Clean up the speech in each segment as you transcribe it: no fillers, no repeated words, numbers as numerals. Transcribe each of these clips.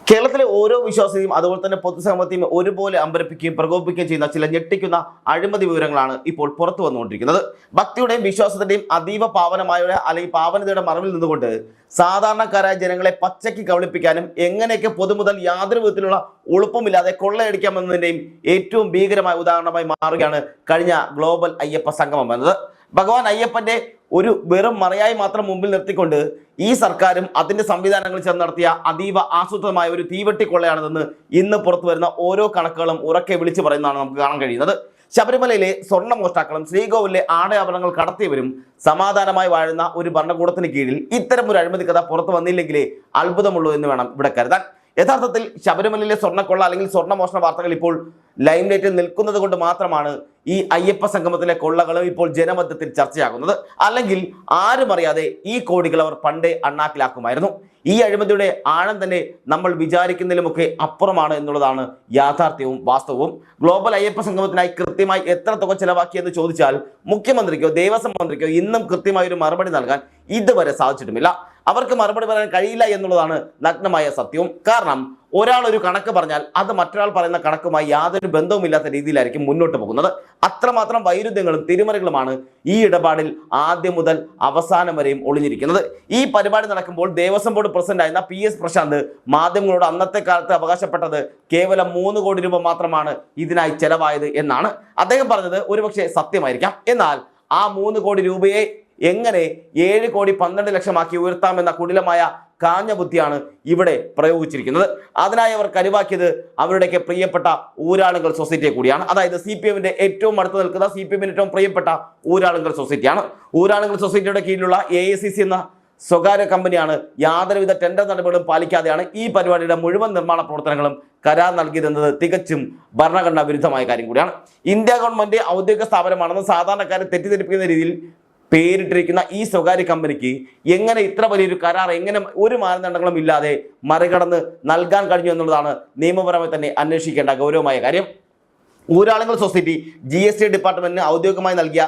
കേരളത്തിലെ ഓരോ വിശ്വാസിയും അതുപോലെ തന്നെ പൊതുസമൂഹത്തെയും ഒരുപോലെ അമ്പരപ്പിക്കുകയും പ്രകോപിപ്പിക്കുകയും ചെയ്യുന്ന ചില ഞെട്ടിക്കുന്ന അഴിമതി വിവരങ്ങളാണ് ഇപ്പോൾ പുറത്തു വന്നുകൊണ്ടിരിക്കുന്നത്. ഭക്തിയുടെയും വിശ്വാസത്തിന്റെയും അതീവ പാവനമായ അല്ലെങ്കിൽ പാവനതയുടെ മറവിൽ നിന്നുകൊണ്ട് സാധാരണക്കാരായ ജനങ്ങളെ പച്ചയ്ക്ക് കബളിപ്പിക്കാനും എങ്ങനെയൊക്കെ പൊതുമുതൽ യാതൊരു വിധത്തിലുള്ള ഉളുപ്പുമില്ലാതെ കൊള്ളയടിക്കാമെന്നതിന്റെയും ഏറ്റവും ഭീകരമായ ഉദാഹരണമായി മാറുകയാണ് കഴിഞ്ഞ ഗ്ലോബൽ അയ്യപ്പ സംഗമം എന്നത്. ഭഗവാൻ അയ്യപ്പന്റെ ഒരു വെറും മറയായി മാത്രം മുമ്പിൽ നിർത്തിക്കൊണ്ട് ഈ സർക്കാരും അതിന്റെ സംവിധാനങ്ങൾ ചേർന്ന് നടത്തിയ അതീവ ആസൂത്രിതമായ ഒരു തീവെട്ടിക്കൊള്ളയാണിതെന്ന് ഇന്ന് പുറത്തു വരുന്ന ഓരോ കണക്കുകളും ഉറക്കെ വിളിച്ചു പറയുന്നതാണ് നമുക്ക് കാണാൻ കഴിയുന്നത്. ശബരിമലയിലെ സ്വർണ്ണ മോഷ്ടാക്കളും ശ്രീകോവിലെ ആടയാഭരണങ്ങൾ കടത്തിയവരും സമാധാനമായി വാഴുന്ന ഒരു ഭരണകൂടത്തിന് കീഴിൽ ഇത്തരം ഒരു അഴിമതി കഥ പുറത്തു വന്നില്ലെങ്കിലേ അത്ഭുതമുള്ളൂ എന്ന് വേണം ഇവിടെ കരുതാൻ. യഥാർത്ഥത്തിൽ ശബരിമലയിലെ സ്വർണ്ണക്കൊള്ള അല്ലെങ്കിൽ സ്വർണ്ണമോഷണ വാർത്തകൾ ഇപ്പോൾ ലൈംലൈറ്റിൽ നിൽക്കുന്നത് കൊണ്ട് മാത്രമാണ് ഈ അയ്യപ്പ സംഗമത്തിലെ കൊള്ളകളും ഇപ്പോൾ ജനമധ്യത്തിൽ ചർച്ചയാകുന്നത്. അല്ലെങ്കിൽ ആരും അറിയാതെ ഈ കോടികൾ അവർ പണ്ടേ അണ്ണാക്കിലാക്കുമായിരുന്നു. ഈ അഴിമതിയുടെ ആഴം തന്നെ നമ്മൾ വിചാരിക്കുന്നതിലുമൊക്കെ അപ്പുറമാണ് എന്നുള്ളതാണ് യാഥാർത്ഥ്യവും വാസ്തവവും. ഗ്ലോബൽ അയ്യപ്പ സംഗമത്തിനായി കൃത്യമായി എത്ര തുക ചെലവാക്കിയെന്ന് ചോദിച്ചാൽ മുഖ്യമന്ത്രിക്കോ ദേവസ്വം മന്ത്രിക്കോ ഇന്നും കൃത്യമായ ഒരു മറുപടി നൽകാൻ ഇതുവരെ സാധിച്ചിട്ടുമില്ല. അവർക്ക് മറുപടി പറയാൻ കഴിയില്ല എന്നുള്ളതാണ് നഗ്നമായ സത്യവും. കാരണം ഒരാൾ ഒരു കണക്ക് പറഞ്ഞാൽ അത് മറ്റൊരാൾ പറയുന്ന കണക്കുമായി യാതൊരു ബന്ധവുമില്ലാത്ത രീതിയിലായിരിക്കും മുന്നോട്ട് പോകുന്നത്. അത്രമാത്രം വൈരുദ്ധ്യങ്ങളും തിരിമറികളുമാണ് ഈ ഇടപാടിൽ ആദ്യം മുതൽ അവസാനം വരെയും ഒളിഞ്ഞിരിക്കുന്നത്. ഈ പരിപാടി നടക്കുമ്പോൾ ദേവസ്വം ബോർഡ് പ്രസിഡന്റായിരുന്ന PS പ്രശാന്ത് മാധ്യമങ്ങളോട് അന്നത്തെ കാലത്ത് അവകാശപ്പെട്ടത് കേവലം 3 കോടി രൂപ മാത്രമാണ് ഇതിനായി ചെലവായത് എന്നാണ്. അദ്ദേഹം പറഞ്ഞത് ഒരുപക്ഷെ സത്യമായിരിക്കാം. എന്നാൽ ആ 3 കോടി രൂപയെ എങ്ങനെ 7 കോടി 12 ലക്ഷമാക്കി ഉയർത്താമെന്ന കുടിലമായ കാഞ്ഞ ബുദ്ധിയാണ് ഇവിടെ പ്രയോഗിച്ചിരിക്കുന്നത്. അതിനായി അവർ കരുവാക്കിയത് അവരുടെയൊക്കെ പ്രിയപ്പെട്ട ഊരാളുങ്കൽ സൊസൈറ്റിയെ കൂടിയാണ്. അതായത് CPMന്റെ ഏറ്റവും അടുത്ത് നിൽക്കുന്ന CPMന്റെ ഏറ്റവും പ്രിയപ്പെട്ട ഊരാളുങ്കൽ സൊസൈറ്റിയാണ്. ഊരാളുങ്കൽ സൊസൈറ്റിയുടെ കീഴിലുള്ള AICC എന്ന സ്വകാര്യ കമ്പനിയാണ് യാതൊരുവിധ ടെൻഡർ നടപടികളും പാലിക്കാതെയാണ് ഈ പരിപാടിയുടെ മുഴുവൻ നിർമ്മാണ പ്രവർത്തനങ്ങളും കരാർ നൽകിയതെന്നത് തികച്ചും ഭരണഘടനാ വിരുദ്ധമായ കാര്യം കൂടിയാണ്. ഇന്ത്യ ഗവൺമെന്റ് ഔദ്യോഗിക സ്ഥാപനമാണെന്ന് സാധാരണക്കാരെ തെറ്റിദ്ധരിപ്പിക്കുന്ന രീതിയിൽ പേരിട്ടിരിക്കുന്ന ഈ സ്വകാര്യ കമ്പനിക്ക് എങ്ങനെ ഇത്ര വലിയൊരു കരാർ എങ്ങനെ ഒരു മാനദണ്ഡങ്ങളും ഇല്ലാതെ മറികടന്ന് നൽകാൻ കഴിഞ്ഞു എന്നുള്ളതാണ് നിയമപരമായി തന്നെ അന്വേഷിക്കേണ്ട ഗൗരവമായ കാര്യം. ഊരാളുങ്കൽ സൊസൈറ്റി GST ഡിപ്പാർട്ട്മെന്റിന് ഔദ്യോഗികമായി നൽകിയ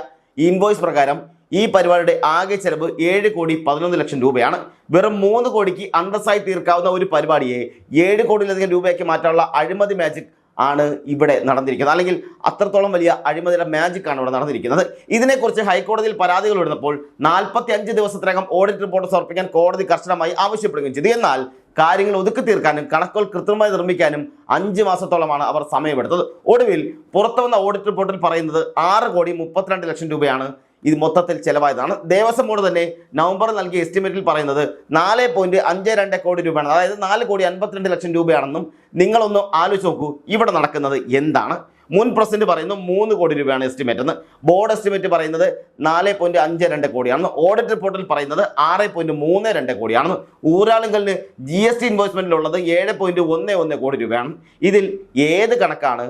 ഇൻവോയ്സ് പ്രകാരം ഈ പരിപാടിയുടെ ആകെ ചെലവ് 7 കോടി 11 ലക്ഷം രൂപയാണ്. വെറും 3 കോടിക്ക് അന്തസ്സായി തീർക്കാവുന്ന ഒരു പരിപാടിയെ 7 കോടിയിലധികം രൂപയ്ക്ക് മാറ്റാനുള്ള അഴിമതി മാജിക് ആണ് ഇവിടെ നടന്നിരിക്കുന്നത്. അല്ലെങ്കിൽ അത്രത്തോളം വലിയ അഴിമതിയുടെ മാജിക് ആണ് ഇവിടെ നടന്നിരിക്കുന്നത്. ഇതിനെക്കുറിച്ച് ഹൈക്കോടതിയിൽ പരാതികൾ വരുന്നപ്പോൾ 45 ദിവസത്തിനകം ഓഡിറ്റ് റിപ്പോർട്ട് സമർപ്പിക്കാൻ കോടതി കർശനമായി ആവശ്യപ്പെടുകയും ചെയ്തു. എന്നാൽ കാര്യങ്ങൾ ഒതുക്കി തീർക്കാനും കണക്കുകൾ കൃത്രിമമായി നിർമ്മിക്കാനും 5 മാസത്തോളമാണ് അവർ സമയമെടുത്തത്. ഒടുവിൽ പുറത്തു വന്ന ഓഡിറ്റ് റിപ്പോർട്ടിൽ പറയുന്നത് 6 കോടി 32 ലക്ഷം രൂപയാണ് ഇത് മൊത്തത്തിൽ ചെലവായതാണ്. ദേവസ്വം ബോർഡ് തന്നെ നവംബറിൽ നൽകിയ എസ്റ്റിമേറ്റിൽ പറയുന്നത് 4.52 കോടി രൂപയാണ്. അതായത് 4 കോടി 52 ലക്ഷം രൂപയാണെന്നും നിങ്ങളൊന്ന് ആലോചിച്ച് നോക്കൂ ഇവിടെ നടക്കുന്നത് എന്താണ്. മുൻ പ്രസിഡന്റ് പറയുന്നു 3 കോടി രൂപയാണ് എസ്റ്റിമേറ്റ് എന്ന്. ബോർഡ് എസ്റ്റിമേറ്റ് പറയുന്നത് 4.52 കോടിയാണെന്ന്. ഓഡിറ്റ് റിപ്പോർട്ടിൽ പറയുന്നത് 6.32 കോടിയാണെന്ന്. ഊരാളുങ്കലിന് GST ഇൻവോയ്സ്മെന്റിലുള്ളത് 7.11 കോടി രൂപയാണ്. ഇതിൽ ഏത് കണക്കാണ്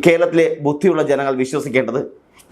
കേരളത്തിലെ ബുദ്ധിയുള്ള ജനങ്ങൾ വിശ്വസിക്കേണ്ടത്?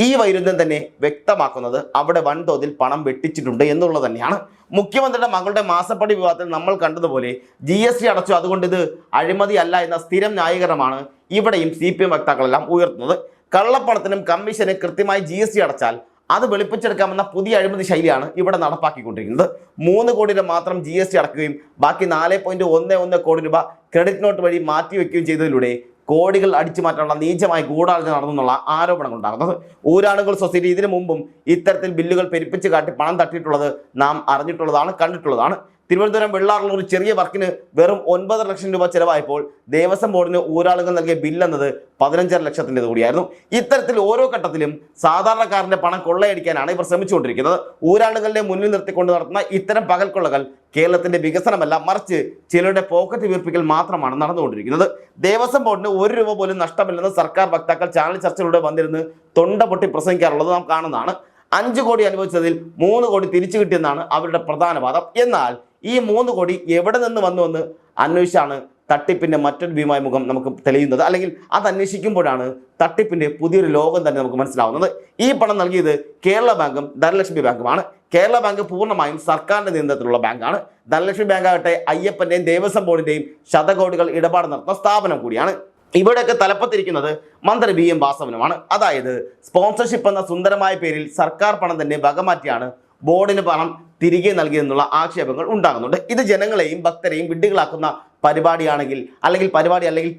ഈ വൈരുദ്ധ്യം തന്നെ വ്യക്തമാക്കുന്നത് അവിടെ വൻതോതിൽ പണം വെട്ടിച്ചിട്ടുണ്ട് എന്നുള്ളത് തന്നെയാണ്. മുഖ്യമന്ത്രിയുടെ മകളുടെ മാസപ്പടി വിവാദത്തിൽ നമ്മൾ കണ്ടതുപോലെ GST അടച്ചു, അതുകൊണ്ട് ഇത് അഴിമതി അല്ല എന്ന സ്ഥിരം ന്യായീകരണമാണ് ഇവിടെയും CPM വക്താക്കളെല്ലാം ഉയർത്തുന്നത്. കള്ളപ്പണത്തിനും കമ്മീഷനും കൃത്യമായി GST അടച്ചാൽ അത് വെളുപ്പിച്ചെടുക്കാമെന്ന പുതിയ അഴിമതി ശൈലിയാണ് ഇവിടെ നടപ്പാക്കിക്കൊണ്ടിരിക്കുന്നത്. 3 കോടിയുടെ മാത്രം GST അടക്കുകയും ബാക്കി 4.11 കോടി രൂപ ക്രെഡിറ്റ് നോട്ട് വഴി മാറ്റിവെക്കുകയും ചെയ്തതിലൂടെ കോടികൾ അടിച്ചു മാറ്റാനുള്ള നീചമായ ഗൂഢാലോചന നടന്നെന്നുള്ള ആരോപണങ്ങൾ ഉണ്ടാകുന്നത്. ഊരാളുങ്കൽ സൊസൈറ്റി ഇതിനു മുമ്പും ഇത്തരത്തിൽ ബില്ലുകൾ പെരുപ്പിച്ച് കാട്ടി പണം തട്ടിയിട്ടുള്ളത് നാം അറിഞ്ഞിട്ടുള്ളതാണ്, കണ്ടിട്ടുള്ളതാണ്. തിരുവനന്തപുരം വെള്ളാറിൽ ഒരു ചെറിയ വർക്കിന് വെറും 9.5 ലക്ഷം രൂപ ചെലവായപ്പോൾ ദേവസ്വം ബോർഡിന് ഊരാളുങ്കൽ നൽകിയ ബില്ലെന്നത് 15.5 ലക്ഷത്തിൻ്റെ കൂടിയായിരുന്നു. ഇത്തരത്തിൽ ഓരോ ഘട്ടത്തിലും സാധാരണക്കാരന്റെ പണം കൊള്ളയടിക്കാനാണ് ഇവർ ശ്രമിച്ചുകൊണ്ടിരിക്കുന്നത്. ഊരാളുങ്കലിനെ മുന്നിൽ നിർത്തിക്കൊണ്ട് നടത്തുന്ന ഇത്തരം പകൽക്കൊള്ളകൾ കേരളത്തിന്റെ വികസനമല്ല, മറിച്ച് ചിലരുടെ പോക്കറ്റ് വീർപ്പിക്കൽ മാത്രമാണ് നടന്നുകൊണ്ടിരിക്കുന്നത്. ദേവസ്വം ബോർഡിന് 1 രൂപ പോലും നഷ്ടമില്ലെന്ന് സർക്കാർ വക്താക്കൾ ചാനൽ ചർച്ചകളിലൂടെ വന്നിരുന്ന് തൊണ്ട പൊട്ടി പ്രസംഗിക്കാറുള്ളത് നാം കാണുന്നതാണ്. 5 കോടി അനുവദിച്ചതിൽ 3 കോടി തിരിച്ചു കിട്ടിയെന്നാണ് അവരുടെ പ്രധാന വാദം. എന്നാൽ ഈ 3 കോടി എവിടെ നിന്ന് വന്നുവെന്ന് അന്വേഷിച്ചാണ് തട്ടിപ്പിന്റെ മറ്റൊരു ഭീമായ മുഖം നമുക്ക് തെളിയുന്നത്. അല്ലെങ്കിൽ അത് അന്വേഷിക്കുമ്പോഴാണ് തട്ടിപ്പിന്റെ പുതിയൊരു ലോകം തന്നെ നമുക്ക് മനസ്സിലാവുന്നത്. ഈ പണം നൽകിയത് കേരള ബാങ്കും ധനലക്ഷ്മി ബാങ്കുമാണ്. കേരള ബാങ്ക് പൂർണ്ണമായും സർക്കാരിന്റെ നിയന്ത്രണത്തിലുള്ള ബാങ്കാണ്. ധനലക്ഷ്മി ബാങ്ക് ആകട്ടെ അയ്യപ്പന്റെയും ദേവസ്വം ബോർഡിന്റെയും ശതകോടികൾ ഇടപാട് നടത്തുന്ന സ്ഥാപനം കൂടിയാണ്. ഇവിടെയൊക്കെ തലപ്പത്തിരിക്കുന്നത് മന്ത്രി BM വാസവനുമാണ്. അതായത് സ്പോൺസർഷിപ്പ് എന്ന സുന്ദരമായ പേരിൽ സർക്കാർ പണം തന്നെ വകമാറ്റിയാണ് ബോർഡിന് പണം തിരികെ നൽകിയെന്നുള്ള ആക്ഷേപങ്ങൾ ഉണ്ടാകുന്നുണ്ട്. ഇത് ജനങ്ങളെയും ഭക്തരെയും വിഡ്ഢികളാക്കുന്ന പരിപാടിയാണെങ്കിൽ അല്ലെങ്കിൽ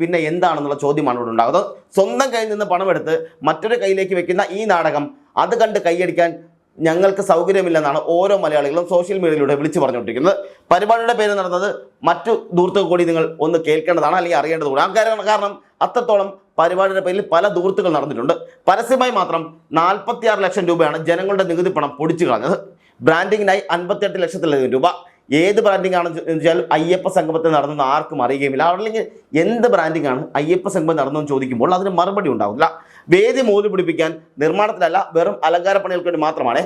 പിന്നെ എന്താണെന്നുള്ള ചോദ്യമാണ് ഇവിടെ ഉണ്ടാകുന്നത്. സ്വന്തം കയ്യിൽ നിന്ന് പണമെടുത്ത് മറ്റൊരു കയ്യിലേക്ക് വെക്കുന്ന ഈ നാടകം അത് കണ്ട് കൈയടിക്കാൻ ഞങ്ങൾക്ക് സൗകര്യമില്ലെന്നാണ് ഓരോ മലയാളികളും സോഷ്യൽ മീഡിയയിലൂടെ വിളിച്ചു പറഞ്ഞുകൊണ്ടിരിക്കുന്നത്. പരിപാടിയുടെ പേര് നടന്നത് മറ്റു ദൂർത്തുകൾ കൂടി നിങ്ങൾ ഒന്ന് കേൾക്കേണ്ടതാണ്, അല്ലെങ്കിൽ അറിയേണ്ടത് കൂടി. കാരണം അത്രത്തോളം പരിപാടിയുടെ പേരിൽ പല ദൂർത്തുകൾ നടന്നിട്ടുണ്ട്. പരസ്യമായി മാത്രം 46 ലക്ഷം രൂപയാണ് ജനങ്ങളുടെ നികുതി പണം പൊടിച്ചു കളഞ്ഞത്. ബ്രാൻഡിങ്ങിനായി 58 ലക്ഷത്തിലധികം രൂപ. ഏത് ബ്രാൻഡിംഗ് ആണെന്ന് വെച്ചാൽ അയ്യപ്പ സംഗമത്തിൽ നടന്നെന്ന് ആർക്കും അറിയുകയുമില്ല. അല്ലെങ്കിൽ എന്ത് ബ്രാൻഡിംഗ് ആണ് അയ്യപ്പ സംഗമം നടന്നെന്ന് ചോദിക്കുമ്പോൾ അതിന് മറുപടി ഉണ്ടാവില്ല. വേദി മോദി പിടിപ്പിക്കാൻ നിർമ്മാണത്തിലല്ല, വെറും അലങ്കാര പണികൾക്ക് വേണ്ടി മാത്രമാണ്,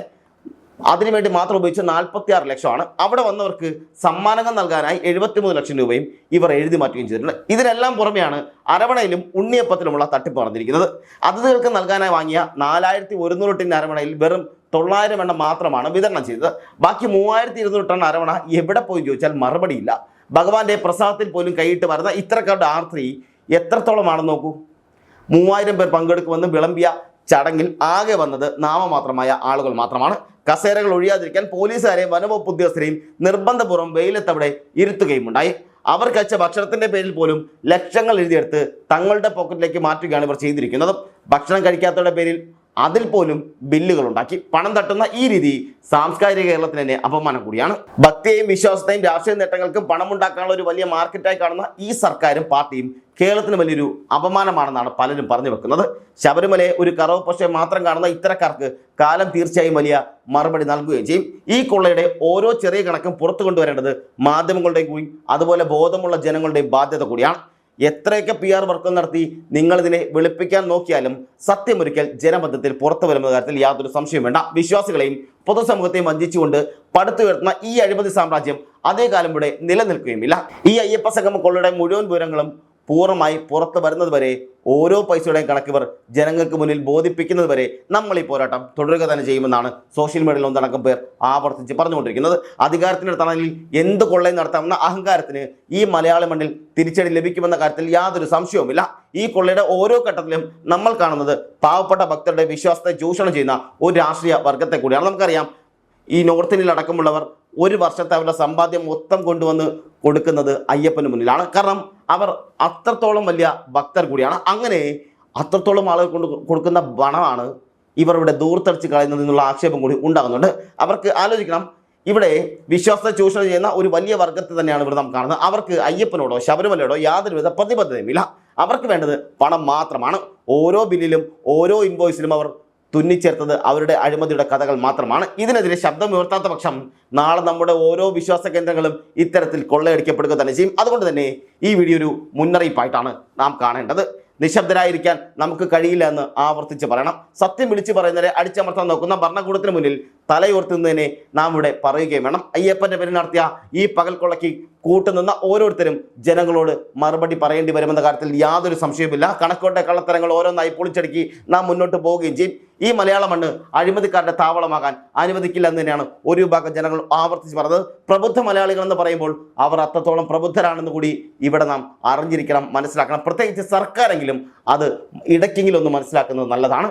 അതിനുവേണ്ടി മാത്രം ഉപയോഗിച്ച് 46 ലക്ഷമാണ്. അവിടെ വന്നവർക്ക് സമ്മാനങ്ങൾ നൽകാനായി 73 ലക്ഷം രൂപയും ഇവർ എഴുതി മാറ്റുകയും ചെയ്തിട്ടുണ്ട്. ഇതിനെല്ലാം പുറമെയാണ് അരവണയിലും ഉണ്ണിയപ്പത്തിലുമുള്ള തട്ടിപ്പ് നടന്നിരിക്കുന്നത്. അതിഥികൾക്ക് നൽകാനായി വാങ്ങിയ 4100 ടിൻ അരവണയിൽ വെറും 900 എണ്ണം മാത്രമാണ് വിതരണം ചെയ്തത്. ബാക്കി 3200 ടൺ അരവണ എവിടെ പോയി ചോദിച്ചാൽ മറുപടിയില്ല. ഭഗവാന്റെ പ്രസാദത്തിൽ പോലും കൈയിട്ട് വരുന്ന ഇത്തരക്കാരുടെ ആർത്തി എത്രത്തോളമാണെന്ന് നോക്കൂ. 3000 പേർ പങ്കെടുക്കുമെന്ന് വിളമ്പിയ ചടങ്ങിൽ ആകെ വന്നത് നാമമാത്രമായ ആളുകൾ മാത്രമാണ്. കസേരകൾ ഒഴിയാതിരിക്കാൻ പോലീസുകാരെയും വനവകുപ്പ് ഉദ്യോഗസ്ഥരെയും നിർബന്ധപൂർവ്വം വെയിലത്തവിടെ ഇരുത്തുകയും ഉണ്ടായി. അവർ കഴിച്ച ഭക്ഷണത്തിന്റെ പേരിൽ പോലും ലക്ഷങ്ങൾ എഴുതിയെടുത്ത് തങ്ങളുടെ പോക്കറ്റിലേക്ക് മാറ്റുകയാണ് ഇവർ ചെയ്തിരിക്കുന്നത്. ഭക്ഷണം കഴിക്കാത്തവരുടെ പേരിൽ അതിൽ പോലും ബില്ലുകൾ ഉണ്ടാക്കി പണം തട്ടുന്ന ഈ രീതി സാംസ്കാരിക കേരളത്തിന് തന്നെ അപമാനം കൂടിയാണ്. ഭക്തിയെയും വിശ്വാസത്തെയും രാഷ്ട്രീയ നേട്ടങ്ങൾക്കും പണമുണ്ടാക്കാനുള്ള ഒരു വലിയ മാർക്കറ്റായി കാണുന്ന ഈ സർക്കാരും പാർട്ടിയും കേരളത്തിന് വലിയൊരു അപമാനമാണെന്നാണ് പലരും പറഞ്ഞു വെക്കുന്നത്. ശബരിമലയെ ഒരു കറവ് പക്ഷേ മാത്രം കാണുന്ന ഇത്തരക്കാർക്ക് കാലം തീർച്ചയായും വലിയ മറുപടി നൽകുകയും ചെയ്യും. ഈ കൊള്ളയുടെ ഓരോ ചെറിയ കണക്കും പുറത്തു കൊണ്ടുവരേണ്ടത് മാധ്യമങ്ങളുടെയും കൂടി അതുപോലെ ബോധമുള്ള ജനങ്ങളുടെയും ബാധ്യത കൂടിയാണ്. എത്രയൊക്കെ PR വർക്കുകൾ നടത്തി നിങ്ങളിതിനെ വെളുപ്പിക്കാൻ നോക്കിയാലും സത്യമൊരിക്കൽ ജനമധ്യത്തിൽ പുറത്തു വരുന്ന കാര്യത്തിൽ യാതൊരു സംശയവും വേണ്ട. വിശ്വാസികളെയും പൊതുസമൂഹത്തെയും വഞ്ചിച്ചുകൊണ്ട് പടുത്തുയർത്തുന്ന ഈ അഴിമതി സാമ്രാജ്യം അതേ കാലം ഇവിടെ നിലനിൽക്കുകയുമില്ല. ഈ അയ്യപ്പ സംഗമ കൊള്ളയുടെ മുഴുവൻ വിവരങ്ങളും പൂർണ്ണമായി പുറത്തു വരുന്നത് വരെ, ഓരോ പൈസയുടെയും കണക്കിവർ ജനങ്ങൾക്ക് മുന്നിൽ ബോധിപ്പിക്കുന്നത് വരെ നമ്മൾ ഈ പോരാട്ടം തുടരുക തന്നെ ചെയ്യുമെന്നാണ് സോഷ്യൽ മീഡിയയിൽ ഒന്നടക്കം പേർ ആവർത്തിച്ച് പറഞ്ഞുകൊണ്ടിരിക്കുന്നത്. അധികാരത്തിൻ്റെ തണലിൽ എന്ത് കൊള്ളയും നടത്താമെന്ന അഹങ്കാരത്തിന് ഈ മലയാള മണ്ണിൽ തിരിച്ചടി ലഭിക്കുമെന്ന കാര്യത്തിൽ യാതൊരു സംശയവുമില്ല. ഈ കൊള്ളയുടെ ഓരോ ഘട്ടത്തിലും നമ്മൾ കാണുന്നത് പാവപ്പെട്ട ഭക്തരുടെ വിശ്വാസത്തെ ചൂഷണം ചെയ്യുന്ന ഒരു രാഷ്ട്രീയ വർഗത്തെ കൂടിയാണ്. നമുക്കറിയാം, ഈ നോർത്ത് ഇന്ത്യയിൽ അടക്കമുള്ളവർ ഒരു വർഷത്തെ അവരുടെ സമ്പാദ്യം മൊത്തം കൊണ്ടുവന്ന് കൊടുക്കുന്നത് അയ്യപ്പന് മുന്നിലാണ്. കാരണം അവർ അത്രത്തോളം വലിയ ഭക്തർ കൂടിയാണ്. അങ്ങനെ അത്രത്തോളം ആളുകൾ കൊണ്ട് കൊടുക്കുന്ന പണമാണ് ഇവർ ഇവിടെ ദൂർത്തടിച്ച് കളയുന്നത് എന്നുള്ള ആക്ഷേപം കൂടി ഉണ്ടാകുന്നുണ്ട്. അവർക്ക് ആലോചിക്കണം, ഇവിടെ വിശ്വാസത്തെ ചൂഷണം ചെയ്യുന്ന ഒരു വലിയ വർഗത്തെ തന്നെയാണ് ഇവിടെ നാം കാണുന്നത്. അവർക്ക് അയ്യപ്പനോടോ ശബരിമലയോടോ യാതൊരുവിധ പ്രതിബദ്ധതയുമില്ല. അവർക്ക് വേണ്ടത് പണം മാത്രമാണ്. ഓരോ ബില്ലിലും ഓരോ ഇൻവോയ്സിലും അവർ തുന്നിച്ചേർത്തത് അവരുടെ അഴിമതിയുടെ കഥകൾ മാത്രമാണ്. ഇതിനെതിരെ ശബ്ദം ഉയർത്താത്ത പക്ഷം നാളെ നമ്മുടെ ഓരോ വിശ്വാസ കേന്ദ്രങ്ങളും ഇത്തരത്തിൽ കൊള്ളയടിക്കപ്പെടുക തന്നെ ചെയ്യും. അതുകൊണ്ട് തന്നെ ഈ വീഡിയോ ഒരു മുന്നറിയിപ്പായിട്ടാണ് നാം കാണേണ്ടത്. നിശബ്ദരായിരിക്കാൻ നമുക്ക് കഴിയില്ല എന്ന് ആവർത്തിച്ച് പറയണം. സത്യം വിളിച്ചു പറയുന്നവരെ അടിച്ചമർത്താൻ നോക്കുന്ന ഭരണകൂടത്തിന് മുന്നിൽ തലയുയർത്തുന്നതിനെ നാം ഇവിടെ പറയുകയും വേണം. അയ്യപ്പന്റെ പേരിൽ നടത്തിയ ഈ പകൽക്കൊള്ളയ്ക്ക് കൂട്ടുനിന്ന ഓരോരുത്തരും ജനങ്ങളോട് മറുപടി പറയേണ്ടി വരുമെന്ന കാര്യത്തിൽ യാതൊരു സംശയവുമില്ല. കണക്കോട്ടെ കള്ളത്തരങ്ങൾ ഓരോന്നായി പൊളിച്ചടുക്കി നാം മുന്നോട്ട് പോവുകയും ചെയ്യും. ഈ മലയാള മണ്ണ് അഴിമതിക്കാരുടെ താവളമാകാൻ അനുവദിക്കില്ല എന്ന് തന്നെയാണ് ഒരു വിഭാഗം ജനങ്ങൾ ആവർത്തിച്ച് പറഞ്ഞത്. പ്രബുദ്ധ മലയാളികൾ എന്ന് പറയുമ്പോൾ അവർ അത്രത്തോളം പ്രബുദ്ധരാണെന്ന് കൂടി ഇവിടെ നാം അറിഞ്ഞിരിക്കണം, മനസ്സിലാക്കണം. പ്രത്യേകിച്ച് സർക്കാരെങ്കിലും അത് ഇടയ്ക്കെങ്കിലും ഒന്ന് മനസ്സിലാക്കുന്നത് നല്ലതാണ്.